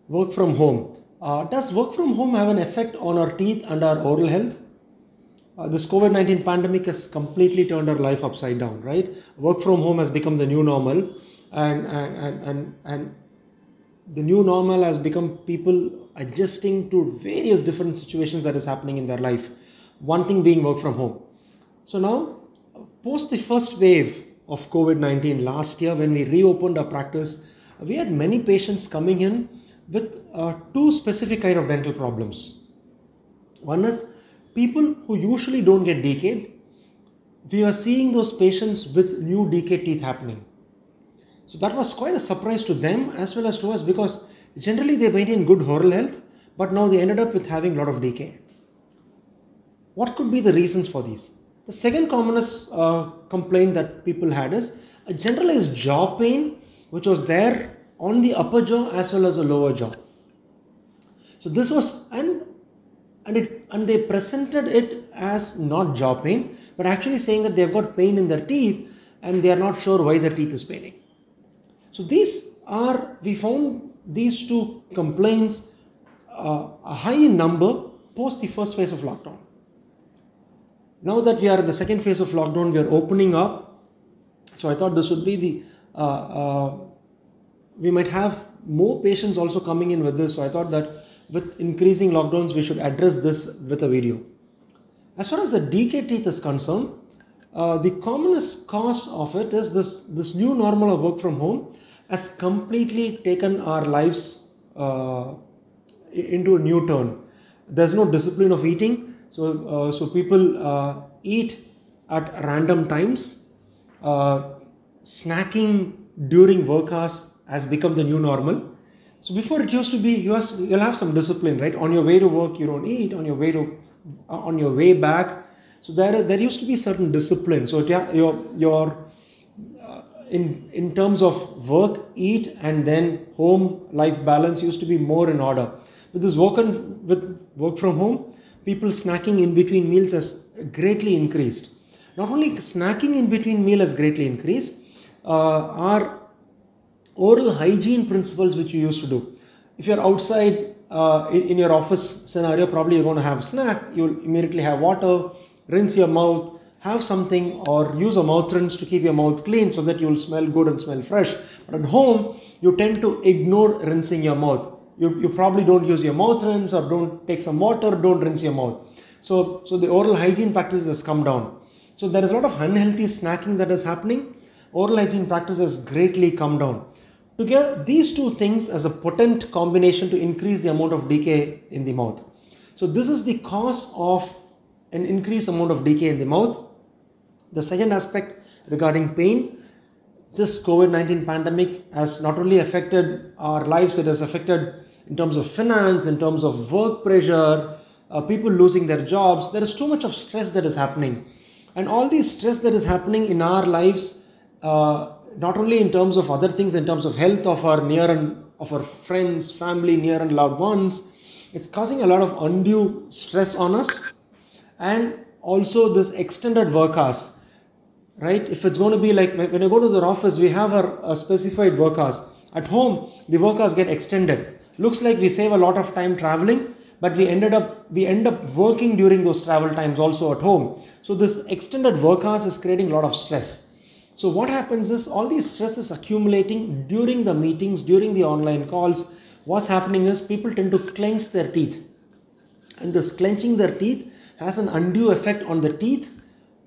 Work from home. Does work from home have an effect on our teeth and our oral health? This COVID-19 pandemic has completely turned our life upside down, right? Work from home has become the new normal, and the new normal has become people adjusting to various different situations that is happening in their life. One thing being work from home. So now, post the first wave of COVID-19 last year, when we reopened our practice, we had many patients coming in with two specific kind of dental problems. One is people who usually don't get decayed. We are seeing those patients with new decayed teeth happening. So that was quite a surprise to them as well as to us, because generally they maintain good oral health, but now they ended up with having a lot of decay. What could be the reasons for these? The second commonest complaint that people had is a generalized jaw pain, which was there on the upper jaw as well as the lower jaw. So this was, and they presented it as not jaw pain, but actually saying that they've got pain in their teeth and they are not sure why their teeth is paining. So we found these two complaints a high in number post the first phase of lockdown. Now that we are in the second phase of lockdown, we are opening up. So I thought this would be we might have more patients also coming in with this. So I thought that with increasing lockdowns, we should address this with a video. As far as the decayed teeth is concerned, the commonest cause of it is this new normal of work from home has completely taken our lives into a new turn. There's no discipline of eating, so people eat at random times. Snacking during work hours has become the new normal. So before, it used to be you'll have some discipline, right? On your way to work, you don't eat. On your way back, so there used to be certain discipline. So your in terms of work, eat, and then home life balance used to be more in order. With this work from home, people snacking in between meals has greatly increased. Not only snacking in between meal has greatly increased, our oral hygiene principles which you used to do. If you're outside in your office scenario, probably you're going to have a snack, you'll immediately have water, rinse your mouth, have something, or use a mouth rinse to keep your mouth clean so that you'll smell good and smell fresh. But at home, you tend to ignore rinsing your mouth. You probably don't use your mouth rinse, or don't take some water, don't rinse your mouth. So the oral hygiene practice has come down. So there is a lot of unhealthy snacking that is happening. Oral hygiene practice has greatly come down. Together, these two things as a potent combination to increase the amount of decay in the mouth. So this is the cause of an increased amount of decay in the mouth. The second aspect regarding pain, this COVID-19 pandemic has not only affected our lives, it has affected in terms of finance, in terms of work pressure, people losing their jobs. There is too much of stress that is happening. And all this stress that is happening in our lives, not only in terms of other things, in terms of health of our friends, family, near and loved ones, it's causing a lot of undue stress on us. And also this extended work hours, right? If it's going to be like when you go to the office, we have a specified work hours. At home, the work hours get extended. Looks like we save a lot of time traveling, but we end up working during those travel times also at home. So this extended work hours is creating a lot of stress. So what happens is all these stress is accumulating during the meetings, during the online calls. What's happening is people tend to clench their teeth, and this clenching their teeth has an undue effect on the teeth,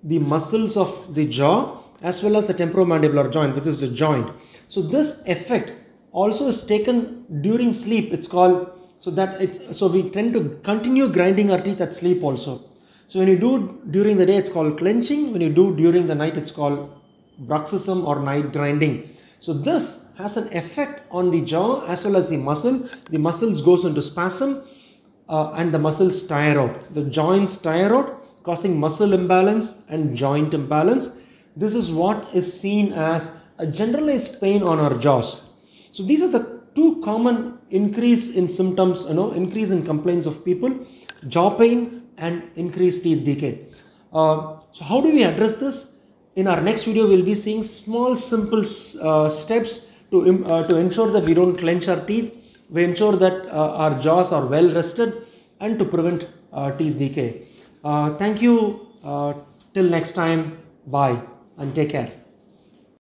the muscles of the jaw, as well as the temporomandibular joint, which is the joint. So this effect also is taken during sleep. It's called, so we tend to continue grinding our teeth at sleep also. So when you do during the day, it's called clenching. When you do during the night, it's called bruxism or night grinding. So this has an effect on the jaw as well as the muscle. The muscles goes into spasm and the muscles tire out. The joints tire out, causing muscle imbalance and joint imbalance. This is what is seen as a generalized pain on our jaws. So these are the two common increase in symptoms, increase in complaints of people: jaw pain and increased teeth decay. So how do we address this? In our next video, we'll be seeing small, simple steps to ensure that we don't clench our teeth. we ensure that our jaws are well rested and to prevent teeth decay. Thank you. Till next time, bye and take care.